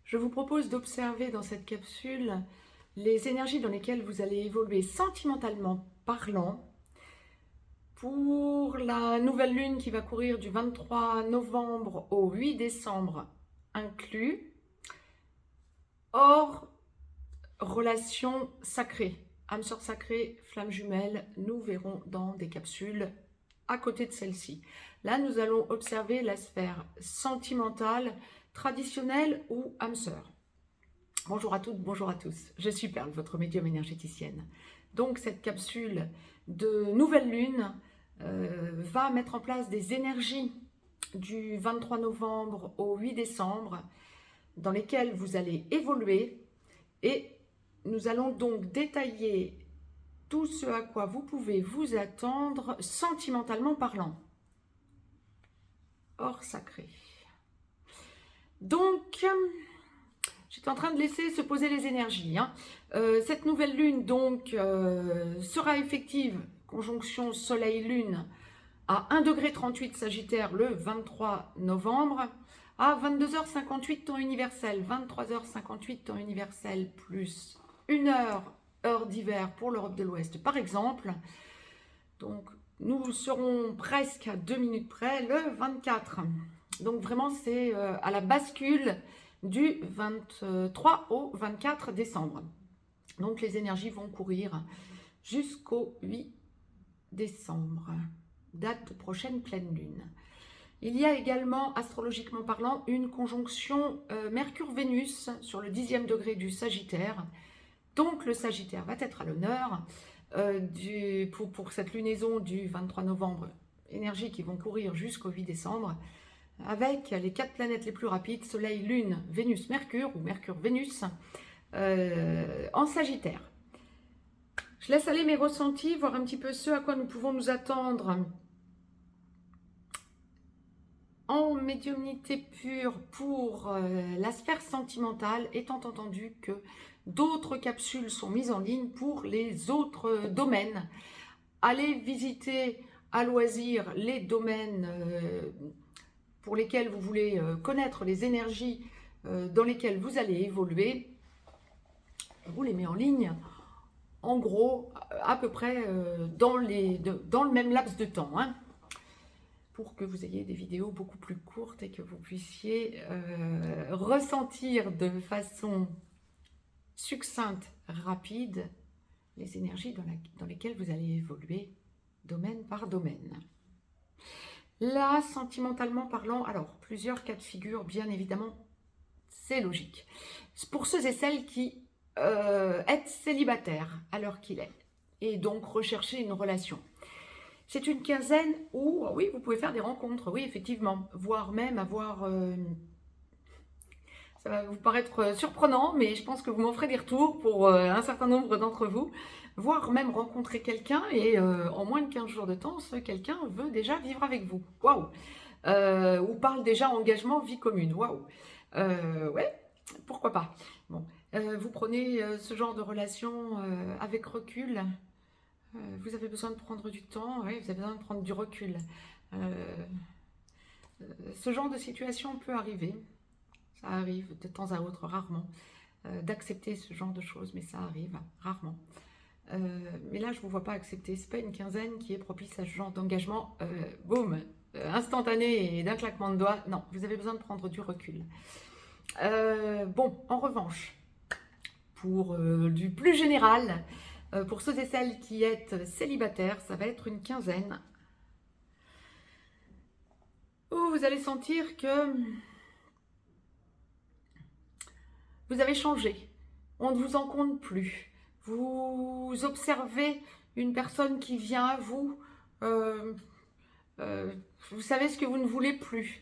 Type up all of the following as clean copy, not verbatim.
Je vous propose d'observer dans cette capsule les énergies dans lesquelles vous allez évoluer sentimentalement parlant pour la nouvelle lune qui va courir du 23 novembre au 8 décembre inclus, hors relation sacrée, âme sœur sacrée, flamme jumelle, nous verrons dans des capsules à côté de celle-ci. Là, nous allons observer la sphère sentimentale, traditionnelle ou âme sœur. Bonjour à toutes, bonjour à tous. Je suis Perle, votre médium énergéticienne. Donc, cette capsule de nouvelle lune va mettre en place des énergies du 23 novembre au 8 décembre dans lesquelles vous allez évoluer et nous allons donc détailler tout ce à quoi vous pouvez vous attendre sentimentalement parlant. Hors sacré. Donc, j'étais en train de laisser se poser les énergies. Cette nouvelle lune donc sera effective, conjonction soleil-lune, à 1,38 degré Sagittaire le 23 novembre, à 22h58 temps universel, 23h58 temps universel, plus 1 heure d'hiver pour l'Europe de l'Ouest par exemple. Donc nous serons presque à 2 minutes près le 24. Donc vraiment c'est à la bascule du 23 au 24 décembre. Donc les énergies vont courir jusqu'au 8 décembre, date de prochaine pleine lune. Il y a également, astrologiquement parlant, une conjonction Mercure-Vénus sur le 10e degré du Sagittaire. Donc le Sagittaire va être à l'honneur pour cette lunaison du 23 novembre, énergies qui vont courir jusqu'au 8 décembre, avec les 4 planètes les plus rapides, Soleil, Lune, Vénus, Mercure, ou Mercure-Vénus, en Sagittaire. Je laisse aller mes ressentis, voir un petit peu ce à quoi nous pouvons nous attendre en médiumnité pure pour la sphère sentimentale, étant entendu que d'autres capsules sont mises en ligne pour les autres domaines. Allez visiter à loisir les domaines pour lesquels vous voulez connaître les énergies dans lesquelles vous allez évoluer. Vous les mettez en ligne, en gros, à peu près dans le même laps de temps, pour que vous ayez des vidéos beaucoup plus courtes et que vous puissiez ressentir de façon succincte, rapide, les énergies dans lesquelles vous allez évoluer, domaine par domaine. Là, sentimentalement parlant, alors, plusieurs cas de figure, bien évidemment, c'est logique. Pour ceux et celles qui êtes célibataires à l'heure qu'il est, et donc rechercher une relation. C'est une quinzaine où, oui, vous pouvez faire des rencontres, oui, effectivement, voire même avoir... ça va vous paraître surprenant, mais je pense que vous m'en ferez des retours pour un certain nombre d'entre vous, voire même rencontrer quelqu'un et en moins de 15 jours de temps, ce quelqu'un veut déjà vivre avec vous. Waouh! Ou parle déjà engagement, vie commune. Waouh! Ouais, pourquoi pas. Bon, vous prenez ce genre de relation avec recul. Vous avez besoin de prendre du temps, oui, vous avez besoin de prendre du recul. Ce genre de situation peut arriver, ça arrive de temps à autre, rarement, d'accepter ce genre de choses, mais ça arrive rarement. Mais là, je ne vous vois pas accepter, ce n'est pas une quinzaine qui est propice à ce genre d'engagement, boum, instantané et d'un claquement de doigts. Non, vous avez besoin de prendre du recul. Bon, en revanche, pour du plus général, pour ceux et celles qui êtes célibataires, ça va être une quinzaine où vous allez sentir que vous avez changé. On ne vous en compte plus. Vous observez une personne qui vient à vous. Vous savez ce que vous ne voulez plus.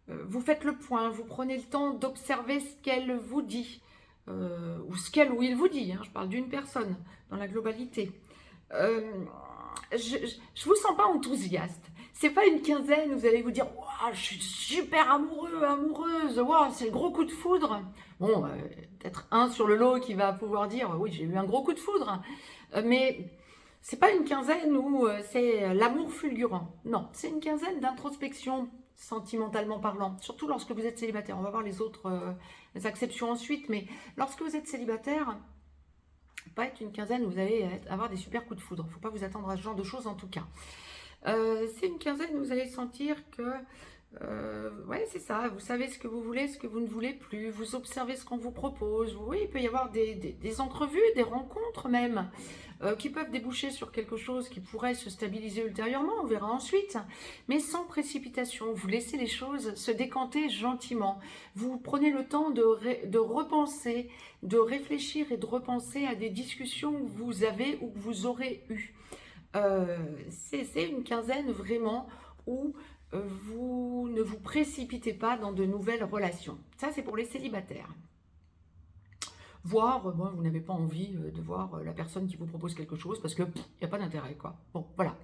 Vous faites le point. Vous prenez le temps d'observer ce qu'elle vous dit. Ou ce qu'elle ou il vous dit, je parle d'une personne dans la globalité. Je vous sens pas enthousiaste. C'est pas une quinzaine où vous allez vous dire wow, je suis super amoureux, amoureuse, wow, c'est le gros coup de foudre. Bon, peut-être un sur le lot qui va pouvoir dire oui, j'ai eu un gros coup de foudre, mais c'est pas une quinzaine où c'est l'amour fulgurant. Non, c'est une quinzaine d'introspection sentimentalement parlant, surtout lorsque vous êtes célibataire. On va voir les autres les exceptions ensuite, mais lorsque vous êtes célibataire, pas être une quinzaine où vous allez avoir des super coups de foudre. Il ne faut pas vous attendre à ce genre de choses en tout cas. C'est une quinzaine où vous allez sentir que ouais, c'est ça, vous savez ce que vous voulez, ce que vous ne voulez plus, vous observez ce qu'on vous propose. Oui, il peut y avoir des entrevues, des rencontres même, qui peuvent déboucher sur quelque chose qui pourrait se stabiliser ultérieurement, on verra ensuite, mais sans précipitation. Vous laissez les choses se décanter gentiment. Vous prenez le temps de repenser, de réfléchir et de repenser à des discussions que vous avez ou que vous aurez eues. C'est une quinzaine vraiment où vous ne vous précipitez pas dans de nouvelles relations. Ça, c'est pour les célibataires. Voire, bon, vous n'avez pas envie de voir la personne qui vous propose quelque chose parce qu'il n'y a pas d'intérêt, quoi. Bon, voilà.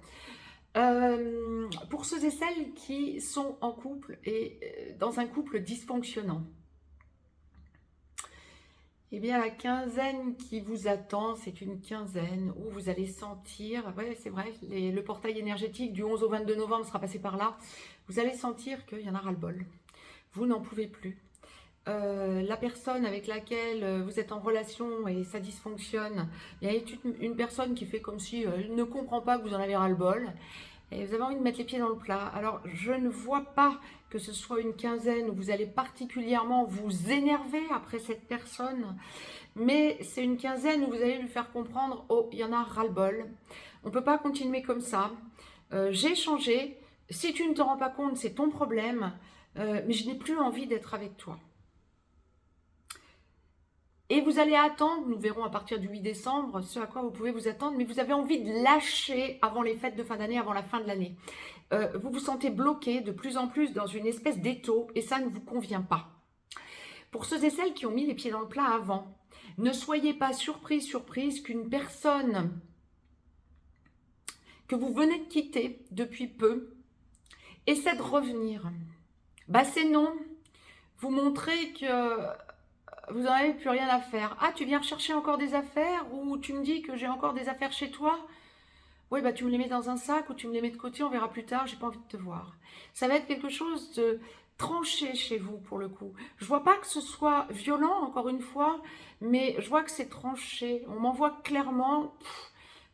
Pour ceux et celles qui sont en couple et dans un couple dysfonctionnant, eh bien, la quinzaine qui vous attend, c'est une quinzaine où vous allez sentir, ouais, c'est vrai, le portail énergétique du 11 au 22 novembre sera passé par là, vous allez sentir qu'il y en a ras-le-bol. Vous n'en pouvez plus. La personne avec laquelle vous êtes en relation et ça dysfonctionne, il y a une personne qui fait comme si elle ne comprend pas que vous en avez ras-le-bol. Et vous avez envie de mettre les pieds dans le plat. Alors, je ne vois pas que ce soit une quinzaine où vous allez particulièrement vous énerver après cette personne. Mais c'est une quinzaine où vous allez lui faire comprendre, oh, il y en a ras-le-bol. On ne peut pas continuer comme ça. J'ai changé. Si tu ne te rends pas compte, c'est ton problème. Mais je n'ai plus envie d'être avec toi. Et vous allez attendre, nous verrons à partir du 8 décembre, ce à quoi vous pouvez vous attendre, mais vous avez envie de lâcher avant les fêtes de fin d'année, avant la fin de l'année. Vous vous sentez bloqué de plus en plus dans une espèce d'étau et ça ne vous convient pas. Pour ceux et celles qui ont mis les pieds dans le plat avant, ne soyez pas surprise qu'une personne que vous venez de quitter depuis peu essaie de revenir. Bah c'est non, vous montrez que vous n'en avez plus rien à faire. Ah, tu viens rechercher encore des affaires ou tu me dis que j'ai encore des affaires chez toi? Oui, bah tu me les mets dans un sac ou tu me les mets de côté, on verra plus tard, j'ai pas envie de te voir. Ça va être quelque chose de tranché chez vous pour le coup. Je vois pas que ce soit violent, encore une fois, mais je vois que c'est tranché. On m'envoie clairement,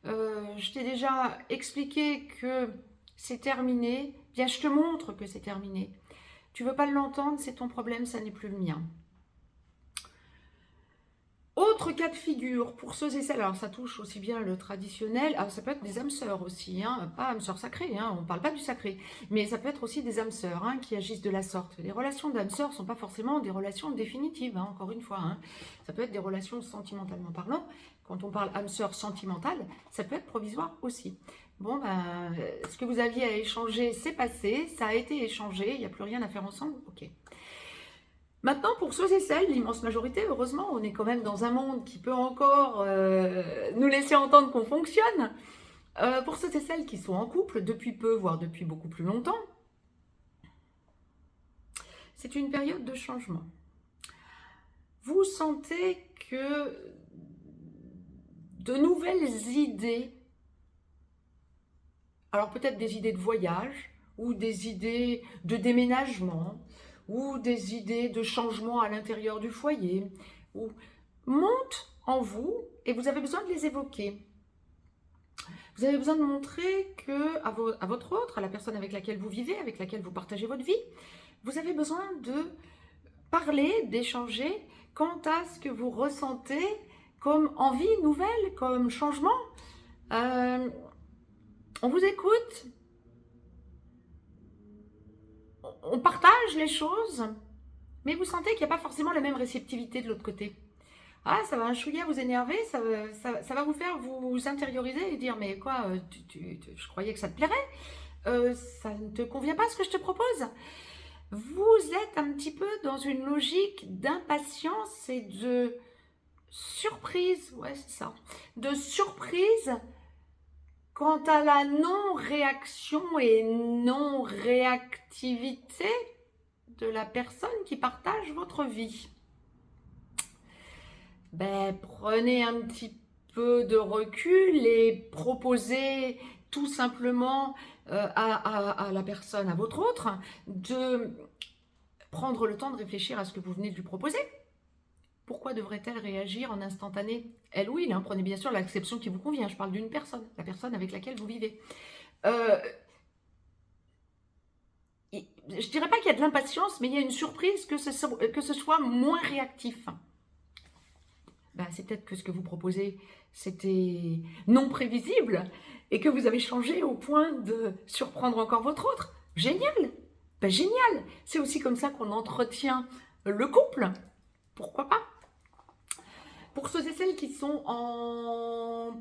je t'ai déjà expliqué que c'est terminé, bien je te montre que c'est terminé. Tu veux pas l'entendre, c'est ton problème, ça n'est plus le mien. Autre cas de figure, pour ceux et celles, alors ça touche aussi bien le traditionnel, alors ça peut être des âmes sœurs aussi, hein, pas âmes sœurs sacrées, hein, on ne parle pas du sacré, mais ça peut être aussi des âmes sœurs hein, qui agissent de la sorte. Les relations d'âmes sœurs ne sont pas forcément des relations définitives, hein, encore une fois, hein. Ça peut être des relations sentimentalement parlant. Quand on parle âme sœur sentimentale, ça peut être provisoire aussi. Bon, ben, ce que vous aviez à échanger, c'est passé, ça a été échangé, il n'y a plus rien à faire ensemble, ok. Maintenant, pour ceux et celles, l'immense majorité, heureusement, on est quand même dans un monde qui peut encore nous laisser entendre qu'on fonctionne. Pour ceux et celles qui sont en couple depuis peu, voire depuis beaucoup plus longtemps, c'est une période de changement. Vous sentez que de nouvelles idées, alors peut-être des idées de voyage, ou des idées de déménagement, ou des idées de changement à l'intérieur du foyer, ou montent en vous et vous avez besoin de les évoquer. Vous avez besoin de montrer que à votre autre, à la personne avec laquelle vous vivez, avec laquelle vous partagez votre vie, vous avez besoin de parler, d'échanger quant à ce que vous ressentez comme envie nouvelle, comme changement. On vous écoute. On partage les choses, mais vous sentez qu'il n'y a pas forcément la même réceptivité de l'autre côté. Ah, ça va un chouïa vous énerver, ça va vous faire vous intérioriser et dire, mais quoi, je croyais que ça te plairait, ça ne te convient pas ce que je te propose. Vous êtes un petit peu dans une logique d'impatience et de surprise, ouais c'est ça, de surprise quant à la non-réaction et non-réactivité de la personne qui partage votre vie. Ben, prenez un petit peu de recul et proposez tout simplement à la personne, à votre autre, de prendre le temps de réfléchir à ce que vous venez de lui proposer. Pourquoi devrait-elle réagir en instantané? Elle ou il, hein, prenez bien sûr l'acception qui vous convient. Je parle d'une personne, la personne avec laquelle vous vivez. Je dirais pas qu'il y a de l'impatience, mais il y a une surprise que ce soit moins réactif. Ben, c'est peut-être que ce que vous proposez, c'était non prévisible et que vous avez changé au point de surprendre encore votre autre. Génial! Ben, génial! C'est aussi comme ça qu'on entretient le couple. Pourquoi pas? Pour ceux et celles qui sont en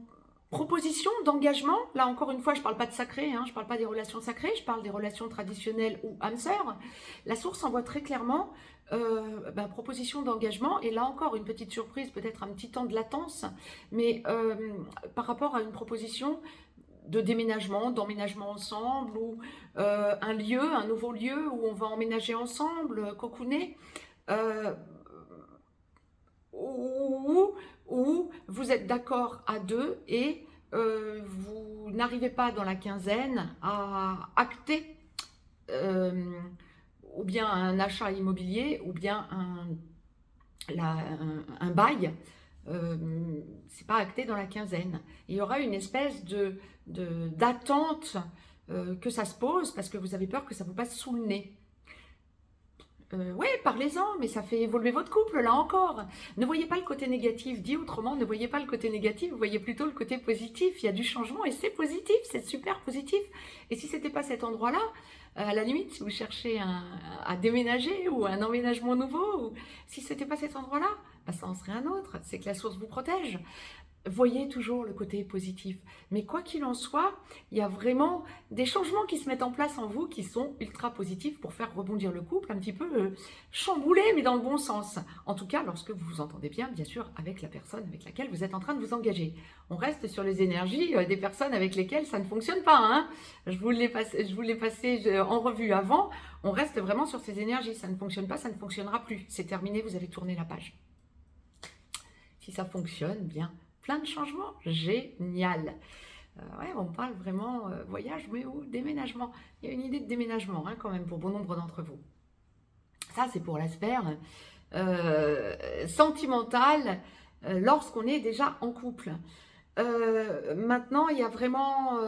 proposition d'engagement, là encore une fois, je ne parle pas de sacré, hein, je ne parle pas des relations sacrées, je parle des relations traditionnelles ou âme sœur. La source envoie très clairement proposition d'engagement, et là encore une petite surprise, peut-être un petit temps de latence, mais par rapport à une proposition de déménagement, d'emménagement ensemble, ou un lieu, un nouveau lieu où on va emménager ensemble, cocooner, où vous êtes d'accord à deux et vous n'arrivez pas dans la quinzaine à acter ou bien un achat immobilier ou bien un bail. C'est pas acté dans la quinzaine. Il y aura une espèce d'attente que ça se pose parce que vous avez peur que ça vous passe sous le nez. Oui, parlez-en, mais ça fait évoluer votre couple, là encore. Ne voyez pas le côté négatif, dit autrement, ne voyez pas le côté négatif, voyez plutôt le côté positif. Il y a du changement et c'est positif, c'est super positif. Et si ce n'était pas cet endroit-là, à la limite, si vous cherchez à déménager ou un emménagement nouveau, ou si ce n'était pas cet endroit-là, bah, ça en serait un autre. C'est que la source vous protège. Voyez toujours le côté positif. Mais quoi qu'il en soit, il y a vraiment des changements qui se mettent en place en vous qui sont ultra positifs pour faire rebondir le couple, un petit peu chamboulé, mais dans le bon sens. En tout cas, lorsque vous vous entendez bien sûr, avec la personne avec laquelle vous êtes en train de vous engager. On reste sur les énergies des personnes avec lesquelles ça ne fonctionne pas. Hein. Je vous l'ai passé en revue avant. On reste vraiment sur ces énergies. Ça ne fonctionne pas, ça ne fonctionnera plus. C'est terminé, vous avez tourné la page. Si ça fonctionne, bien. Plein de changements, génial. Ouais, on parle vraiment voyage, mais ou déménagement. Il y a une idée de déménagement quand même pour bon nombre d'entre vous. Ça, c'est pour l'aspect sentimental lorsqu'on est déjà en couple. Maintenant, il y a vraiment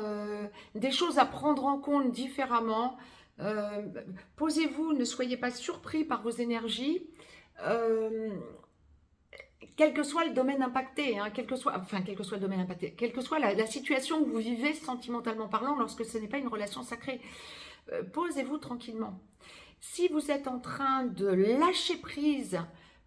des choses à prendre en compte différemment. Posez-vous, ne soyez pas surpris par vos énergies. Quel que soit le domaine impacté, hein, quel que soit le domaine impacté, quelle que soit la situation où vous vivez sentimentalement parlant lorsque ce n'est pas une relation sacrée, posez-vous tranquillement. Si vous êtes en train de lâcher prise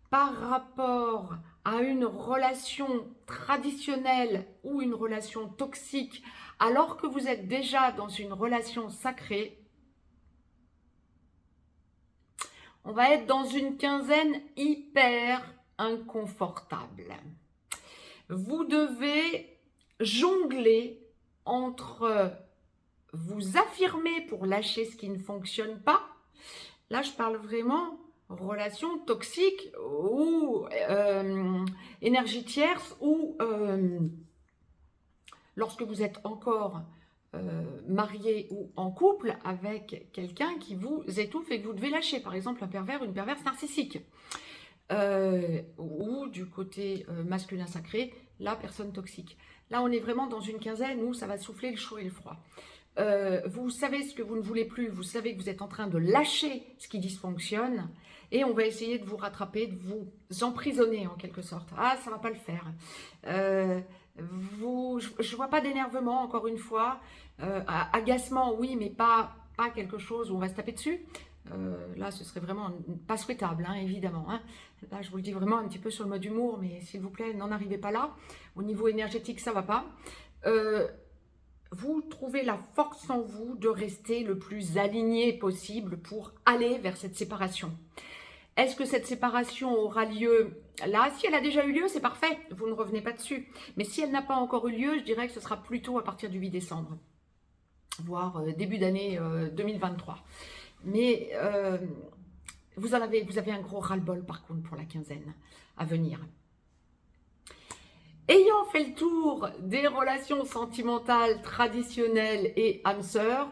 par rapport à une relation traditionnelle ou une relation toxique, alors que vous êtes déjà dans une relation sacrée, on va être dans une quinzaine hyper inconfortable. Vous devez jongler entre vous affirmer pour lâcher ce qui ne fonctionne pas. Là, je parle vraiment relation toxique ou énergie tierce ou lorsque vous êtes encore marié ou en couple avec quelqu'un qui vous étouffe et que vous devez lâcher, par exemple un pervers ou une perverse narcissique. Ou du côté masculin sacré, la personne toxique. Là, on est vraiment dans une quinzaine où ça va souffler le chaud et le froid. Vous savez ce que vous ne voulez plus, vous savez que vous êtes en train de lâcher ce qui dysfonctionne et on va essayer de vous rattraper, de vous emprisonner en quelque sorte. Ah, ça ne va pas le faire. Je ne vois pas d'énervement, encore une fois. Agacement, oui, mais pas quelque chose où on va se taper dessus. Là, ce serait vraiment pas souhaitable, hein, évidemment. Hein. Là, je vous le dis vraiment un petit peu sur le mode humour, mais s'il vous plaît, n'en arrivez pas là. Au niveau énergétique, ça va pas. Vous trouvez la force en vous de rester le plus aligné possible pour aller vers cette séparation. Est-ce que cette séparation aura lieu là? Si elle a déjà eu lieu, c'est parfait, vous ne revenez pas dessus. Mais si elle n'a pas encore eu lieu, je dirais que ce sera plutôt à partir du 8 décembre, voire début d'année 2023. Mais vous avez un gros ras-le-bol par contre pour la quinzaine à venir. Ayant fait le tour des relations sentimentales traditionnelles et âme sœur,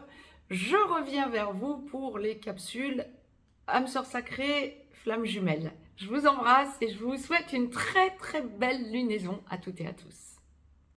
je reviens vers vous pour les capsules âme sœur sacrée, flamme jumelle. Je vous embrasse et je vous souhaite une très très belle lunaison à toutes et à tous.